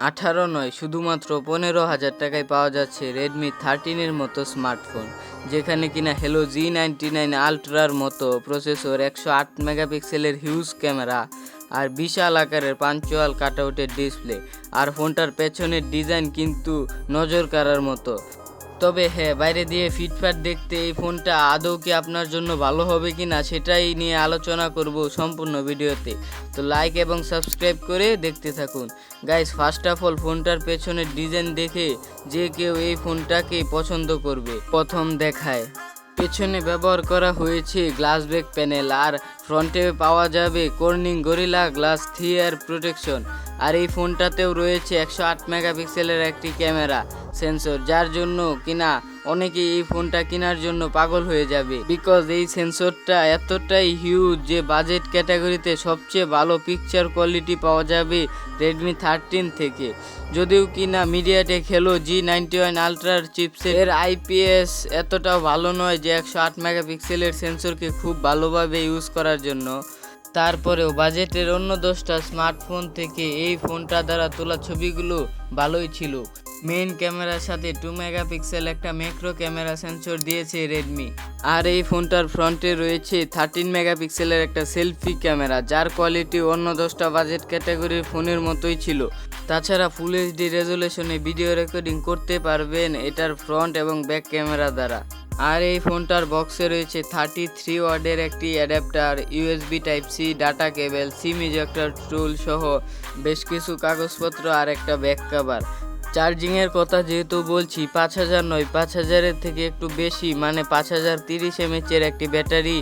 18 নয়, শুধুমাত্র 15,000 টাকায় পাওয়া যাচ্ছে রেডমি 13-এর মতো স্মার্টফোন, যেখানে কিনা হেলো G99 আলট্রার মতো প্রসেসর, 108 মেগাপিক্সেলের হিউজ ক্যামেরা আর বিশাল আকারের পাঞ্চুয়াল কাটআউটের ডিসপ্লে। আর ফোনটার পেছনের ডিজাইন কিন্তু নজর কাড়ার মতো। তবে হ্যাঁ, বাইরে দিয়ে ফিটফাট দেখতে এই ফোনটা আদৌ কি আপনার জন্য ভালো হবে কি না সেটাই নিয়ে আলোচনা করব সম্পূর্ণ ভিডিওতে। তো লাইক এবং সাবস্ক্রাইব করে দেখতে থাকুন। গাইস, ফার্স্ট অফ অল ফোনটার পেছনের ডিজাইন দেখে যে কেউ এই ফোনটাকে পছন্দ করবে। প্রথম দেখায় পেছনে ব্যবহার করা হয়েছে গ্লাস ব্যাক প্যানেল, আর ফ্রন্টে পাওয়া যাবে কর্নিং গরিলা গ্লাস 3 প্রোটেকশন। আর এই ফোনটাতেও রয়েছে 108 মেগাপিক্সেলের একটি ক্যামেরা সেন্সর, যার জন্য কিনা অনেকেই এই ফোনটা কেনার জন্য পাগল হয়ে যাবে। বিকজ এই সেন্সরটা এতটাই হিউজ যে বাজেট ক্যাটাগরিতে সবচেয়ে ভালো পিকচার কোয়ালিটি পাওয়া যাবে রেডমি 13 থেকে। যদিও কিনা মিডিয়াটেক হেলো G91 আলট্রার চিপসেট এর IPS এতটাও ভালো নয় যে 108 মেগাপিক্সেলের সেন্সরকে খুব ভালোভাবে ইউজ করার জন্য। তারপরেও বাজেটের অন্য 10টা স্মার্টফোন থেকে এই ফোনটা দ্বারা তোলা ছবিগুলো ভালোই ছিল। মেইন ক্যামেরার সাথে 2 মেগাপিক্সেল একটা ম্যাক্রো ক্যামেরা সেন্সর দিয়েছে রেডমি। আর এই ফোনটার ফ্রন্টে রয়েছে 13 মেগাপিক্সেলের একটা সেলফি ক্যামেরা, যার কোয়ালিটি অন্য 10টা বাজেট ক্যাটাগরির ফোনের মতোই ছিল। তাছাড়া ফুল এইচডি রেজুলেশনে ভিডিও রেকর্ডিং করতে পারবেন এটার ফ্রন্ট এবং ব্যাক ক্যামেরা দ্বারা। আর এই ফোনটার বক্সে রয়েছে 33 ওয়াটের একটি adapter, USB Type-C data cable, SIM ejector tool সহ বেশ কিছু কাগজপত্র আর একটা ব্যাক কভার। চার্জিংয়ের কথা যেহেতু বলছি, 5000 নয়, 5000-এর থেকে একটু বেশি, মানে 5030 mAh একটি ব্যাটারি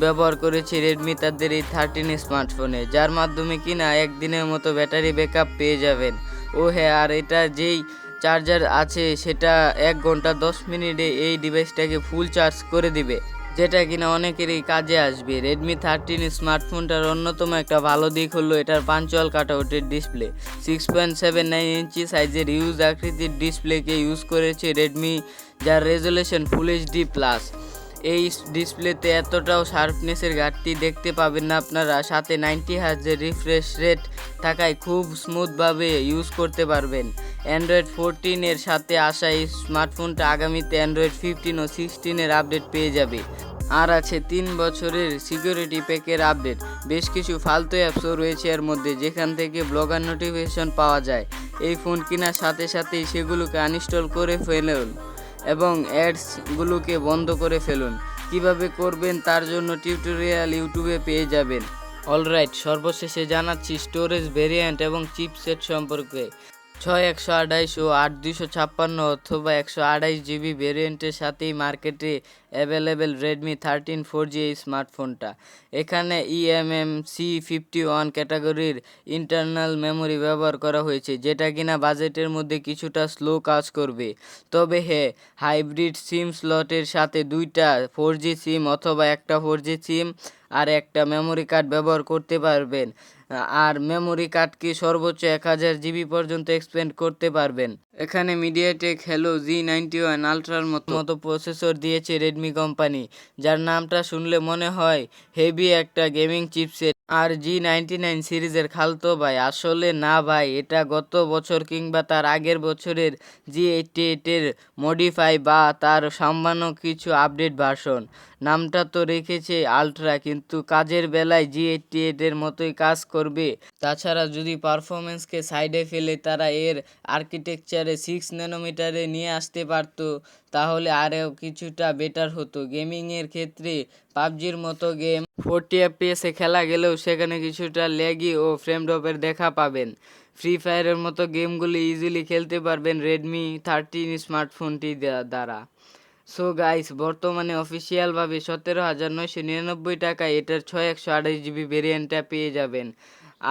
ব্যবহার করেছে রেডমি তাদের এই 13 স্মার্টফোনে, যার মাধ্যমে কিনা একদিনের মতো ব্যাটারি ব্যাকআপ পেয়ে যাবেন। ও হ্যাঁ, আর এটা যেই চার্জার আছে সেটা 1 ঘন্টা 10 মিনিটে এই ডিভাইসটাকে ফুল চার্জ করে দিবে, যেটা কিনা অনেকেরই কাজে আসবে। রেডমি 13 স্মার্টফোনটার অন্যতম একটা ভালো দিক হলো এটার পাঞ্চুয়াল কাটআউটের ডিসপ্লে। 6.79 ইঞ্চি সাইজের হিউজ আকৃতির ডিসপ্লেকে ইউজ করেছে রেডমি, যার রেজুলেশন ফুল এইচডি প্লাস। এই ডিসপ্লেতে এতটাও শার্পনেসের ঘাটতি দেখতে পাবেন না আপনারা, সাথে 90 হার্টজের রিফ্রেশ রেট থাকায় খুব স্মুথভাবে ইউজ করতে পারবেন। অ্যান্ড্রয়েড 14 এর সাথে আসা এই স্মার্টফোনটা আগামীতে অ্যান্ড্রয়েড 15 ও 16-এর আপডেট পেয়ে যাবে। আর আছে 3 বছরের সিকিউরিটি প্যাকের আপডেট। বেশ কিছু ফালতু অ্যাপসও রয়েছে এর মধ্যে, যেখান থেকে ব্লগার নোটিফিকেশন পাওয়া যায়। এই ফোন কেনার সাথে সাথেই সেগুলোকে আনইনস্টল করে ফেলুন এবং অ্যাডসগুলোকে বন্ধ করে ফেলুন। কিভাবে করবেন তার জন্য টিউটোরিয়াল ইউটিউবে পেয়ে যাবেন। অলরাইট, সর্বশেষে জানাচ্ছি স্টোরেজ ভেরিয়েন্ট এবং চিপসেট সম্পর্কে। 6/128 ও 8/256 অথবা 128 GB ভেরিয়েন্টের সাথেই মার্কেটে অ্যাভেলেবেল রেডমি 13 4G এই স্মার্টফোনটা। এখানে eMMC51 ক্যাটাগরির ইন্টারনাল মেমোরি ব্যবহার করা হয়েছে, যেটা কিনা বাজেটের মধ্যে কিছুটা স্লো কাজ করবে। তবে হ্যাঁ, হাইব্রিড সিম স্লটের সাথে 2টা 4G সিম অথবা একটা 4G সিম আর একটা মেমোরি কার্ড ব্যবহার করতে পারবেন। আর মেমোরি কার্ডকে সর্বোচ্চ 1000 GB পর্যন্ত এক্সপেন্ড করতে পারবেন। এখানে মিডিয়াটেক হেলো G91 আলট্রার মতো প্রসেসর দিয়েছে রেডমি কোম্পানি, যার নামটা শুনলে মনে হয় হেভি একটা গেমিং চিপসেট। আর G99 সিরিজের খালতো ভাই? আসলে না ভাই, এটা গত বছর কিংবা তার আগের বছরের G88 এর মডিফাই বা তার সামান্য কিছু আপডেট ভার্সন। নামটা তো রেখেছে আলট্রা, কিন্তু কাজের বেলায় G88 এর মতোই কাজ করবে। তাছাড়া যদি পারফরমেন্সকে সাইডে ফেলে তারা এর আর্কিটেকচারে 6 ন্যানোমিটারে নিয়ে আসতে পারতো, তাহলে আরও কিছুটা বেটার হতো। গেমিংয়ের ক্ষেত্রে পাবজির মতো গেম 40 FPS খেলা গেলেও সেখানে কিছুটা ল্যাগি ও ফ্রেম ড্রপের দেখা পাবেন। ফ্রি ফায়ারের মতো গেমগুলি ইজিলি খেলতে পারবেন রেডমি 13 স্মার্টফোনটি দ্বারা। সো গাইস, বর্তমানে অফিসিয়ালভাবে 17,999 টাকায় এটার 6/128 GB ভেরিয়েন্টটা পেয়ে যাবেন।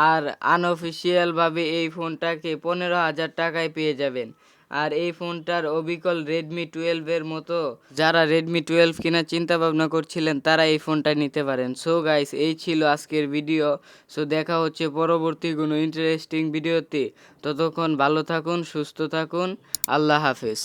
আর আনঅফিসিয়ালভাবে এই ফোনটাকে 15,000 টাকায় পেয়ে যাবেন। আর এই ফোনটার অবিকল রেডমি 12-এর মতো, যারা রেডমি 12 কেনার চিন্তা ভাবনা করছিলেন তারা এই ফোনটা নিতে পারেন। সো গাইস, এই ছিল আজকের ভিডিও। সো দেখা হচ্ছে পরবর্তী কোনো ইন্টারেস্টিং ভিডিওতে। ততক্ষণ ভালো থাকুন, সুস্থ থাকুন, আল্লাহ হাফেজ।